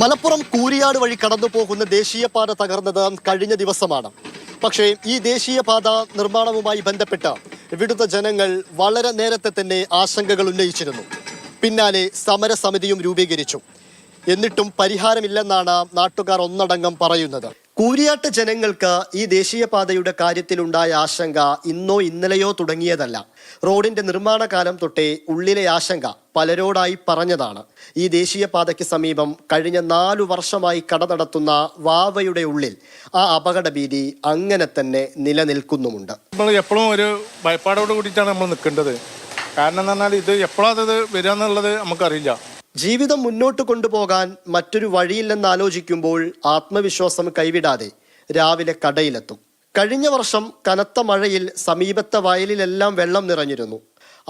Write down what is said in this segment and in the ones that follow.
മലപ്പുറം കൂരിയാട് വഴി കടന്നു പോകുന്ന ദേശീയപാത തകർന്നത് കഴിഞ്ഞ ദിവസമാണ്. പക്ഷേ ഈ ദേശീയപാത നിർമ്മാണവുമായി ബന്ധപ്പെട്ട് ഇവിടുത്തെ ജനങ്ങൾ വളരെ നേരത്തെ തന്നെ ആശങ്കകൾ ഉന്നയിച്ചിരുന്നു. പിന്നാലെ സമരസമിതിയും രൂപീകരിച്ചു. എന്നിട്ടും പരിഹാരമില്ലെന്നാണ് നാട്ടുകാർ ഒന്നടങ്കം പറയുന്നത്. കൂരിയാട്ട് ജനങ്ങൾക്ക് ഈ ദേശീയപാതയുടെ കാര്യത്തിലുണ്ടായ ആശങ്ക ഇന്നോ ഇന്നലെയോ തുടങ്ങിയതല്ല. റോഡിന്റെ നിർമ്മാണ കാലം തൊട്ടേ ഉള്ളിലെ ആശങ്ക പലരോടായി പറഞ്ഞതാണ്. ഈ ദേശീയപാതയ്ക്ക് സമീപം കഴിഞ്ഞ 4 വർഷമായി കട നടത്തുന്ന വാവയുടെ ഉള്ളിൽ ആ അപകട ഭീതി അങ്ങനെ തന്നെ നിലനിൽക്കുന്നുമുണ്ട്. നമ്മൾ എപ്പോഴും ഒരു ഭയപ്പാടോട് കൂടിയിട്ടാണ് നമ്മൾ നിൽക്കേണ്ടത്. കാരണം എന്ന് പറഞ്ഞാൽ ഇത് എപ്പോഴാണ് വരിക എന്നുള്ളത് നമുക്കറിയില്ല. ജീവിതം മുന്നോട്ട് കൊണ്ടുപോകാൻ മറ്റൊരു വഴിയില്ലെന്നാലോചിക്കുമ്പോൾ ആത്മവിശ്വാസം കൈവിടാതെ രാവിലെ കടയിലെത്തും. കഴിഞ്ഞ വർഷം കനത്ത മഴയിൽ സമീപത്തെ വയലിലെല്ലാം വെള്ളം നിറഞ്ഞിരുന്നു.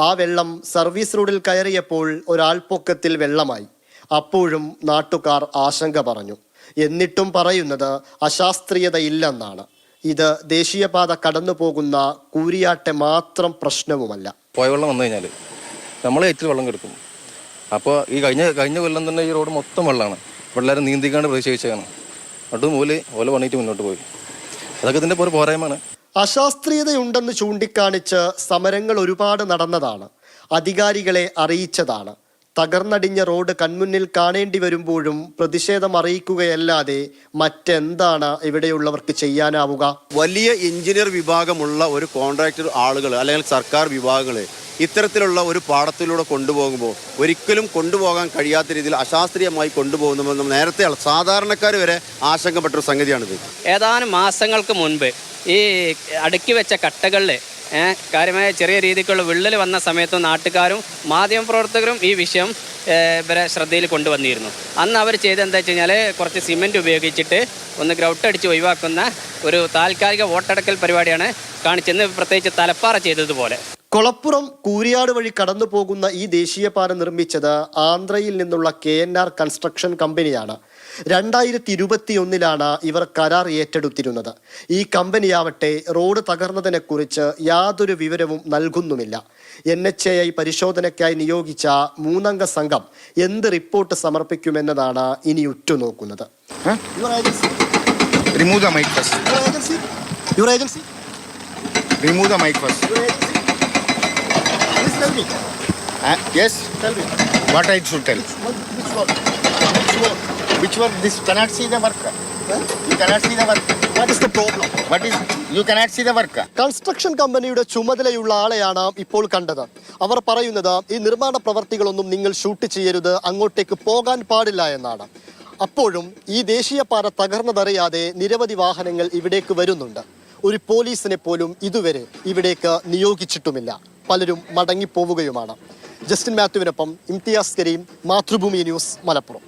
ആ വെള്ളം സർവീസ് റോഡിൽ കയറിയപ്പോൾ ഒരാൾപ്പൊക്കത്തിൽ വെള്ളമായി. അപ്പോഴും നാട്ടുകാർ ആശങ്ക പറഞ്ഞു. എന്നിട്ടും പറയുന്നത് അശാസ്ത്രീയതയില്ലെന്നാണ്. ഇത് ദേശീയപാത കടന്നു പോകുന്ന കൂരിയാട്ടെ മാത്രം പ്രശ്നവുമല്ല. പോയ വെള്ളം വന്നു കഴിഞ്ഞാൽ നമ്മളെ ഏറ്റവും വെള്ളം കിടക്കും. അപ്പോൾ ഈ കഴിഞ്ഞ കൊല്ലം തന്നെ ഈ റോഡ് മൊത്തം വെള്ളമാണ്. പിള്ളേരെ നീന്തിക്കാണ്ട് പ്രതിഷേധിച്ചാണ്. അതുപോലെ ഓല പണിയിട്ട് മുന്നോട്ട് പോയി. അതൊക്കെ ഇതിൻ്റെ ഒരു പോരായ്മയാണ്. അശാസ്ത്രീയതയുണ്ടെന്ന് ചൂണ്ടിക്കാണിച്ച് സമരങ്ങൾ ഒരുപാട് നടന്നതാണ്. അധികാരികളെ അറിയിച്ചതാണ്. തകർന്നടിഞ്ഞ റോഡ് കൺമുന്നിൽ കാണേണ്ടി വരുമ്പോഴും പ്രതിഷേധം അറിയിക്കുകയല്ലാതെ മറ്റെന്താണ് ഇവിടെയുള്ളവർക്ക് ചെയ്യാനാവുക? വലിയ എഞ്ചിനീയർ വിഭാഗമുള്ള ഒരു കോൺട്രാക്ടർ ആളുകൾ അല്ലെങ്കിൽ സർക്കാർ വിഭാഗങ്ങൾ ഇത്തരത്തിലുള്ള ഒരു പാടത്തിലൂടെ കൊണ്ടുപോകുമ്പോൾ ഒരിക്കലും കൊണ്ടുപോകാൻ കഴിയാത്ത രീതിയിൽ അശാസ്ത്രീയമായി കൊണ്ടുപോകുന്ന നേരത്തെ സാധാരണക്കാർ വരെ ആശങ്കപ്പെട്ടൊരു സംഗതിയാണിത്. ഏതാനും മാസങ്ങൾക്ക് മുൻപ് ഈ അടുക്കി വെച്ച കട്ടകളിൽ കാര്യമായ ചെറിയ രീതിക്കുള്ള വിള്ളൽ വന്ന സമയത്തും നാട്ടുകാരും മാധ്യമപ്രവർത്തകരും ഈ വിഷയം ഇവരെ ശ്രദ്ധയിൽ കൊണ്ടുവന്നിരുന്നു. അന്ന് അവർ ചെയ്തെന്താ വെച്ച് കഴിഞ്ഞാൽ കുറച്ച് സിമെൻറ്റ് ഉപയോഗിച്ചിട്ട് ഒന്ന് ഗ്രൗട്ട് അടിച്ച് ഒഴിവാക്കുന്ന ഒരു താൽക്കാലിക വോട്ടടക്കൽ പരിപാടിയാണ് കാണിച്ചെന്ന്, പ്രത്യേകിച്ച് തലപ്പാറ ചെയ്തതുപോലെ. കൊളപ്പുറം കൂരിയാട് വഴി കടന്നു പോകുന്ന ഈ ദേശീയപാത നിർമ്മിച്ചത് ആന്ധ്രയിൽ നിന്നുള്ള KNR കൺസ്ട്രക്ഷൻ കമ്പനിയാണ്. 2021 ഇവർ കരാർ ഏറ്റെടുത്തിരുന്നത്. ഈ കമ്പനിയാവട്ടെ റോഡ് തകർന്നതിനെ കുറിച്ച് യാതൊരു വിവരവും നൽകുന്നുമില്ല. NHAI പരിശോധനയ്ക്കായി നിയോഗിച്ച 3 അംഗ സംഘം എന്ത് റിപ്പോർട്ട് സമർപ്പിക്കുമെന്നതാണ് ഇനി ഉറ്റുനോക്കുന്നത്. Yes. Tell me. What I should tell? Which work? This cannot see the work. You cannot see the work. What is the problem? What is? You cannot see the work. Construction കമ്പനിയുടെ ചുമതലയുള്ള ആളെയാണ് ഇപ്പോൾ കണ്ടത്. അവർ പറയുന്നത് ഈ നിർമ്മാണ പ്രവർത്തികളൊന്നും നിങ്ങൾ shoot ചെയ്യരുത്, അങ്ങോട്ടേക്ക് പോകാൻ പാടില്ല എന്നാണ്. അപ്പോഴും ഈ ദേശീയപാത തകർന്നതറിയാതെ നിരവധി വാഹനങ്ങൾ ഇവിടേക്ക് വരുന്നുണ്ട്. ഒരു പോലീസിനെ പോലും ഇതുവരെ ഇവിടേക്ക് നിയോഗിച്ചിട്ടുമില്ല. പലരും മടങ്ങിപ്പോവുകയുമാണ്. ജസ്റ്റിൻ മാത്യുവിനൊപ്പം ഇംതിയാസ് കരീം, മാതൃഭൂമി ന്യൂസ്, മലപ്പുറം.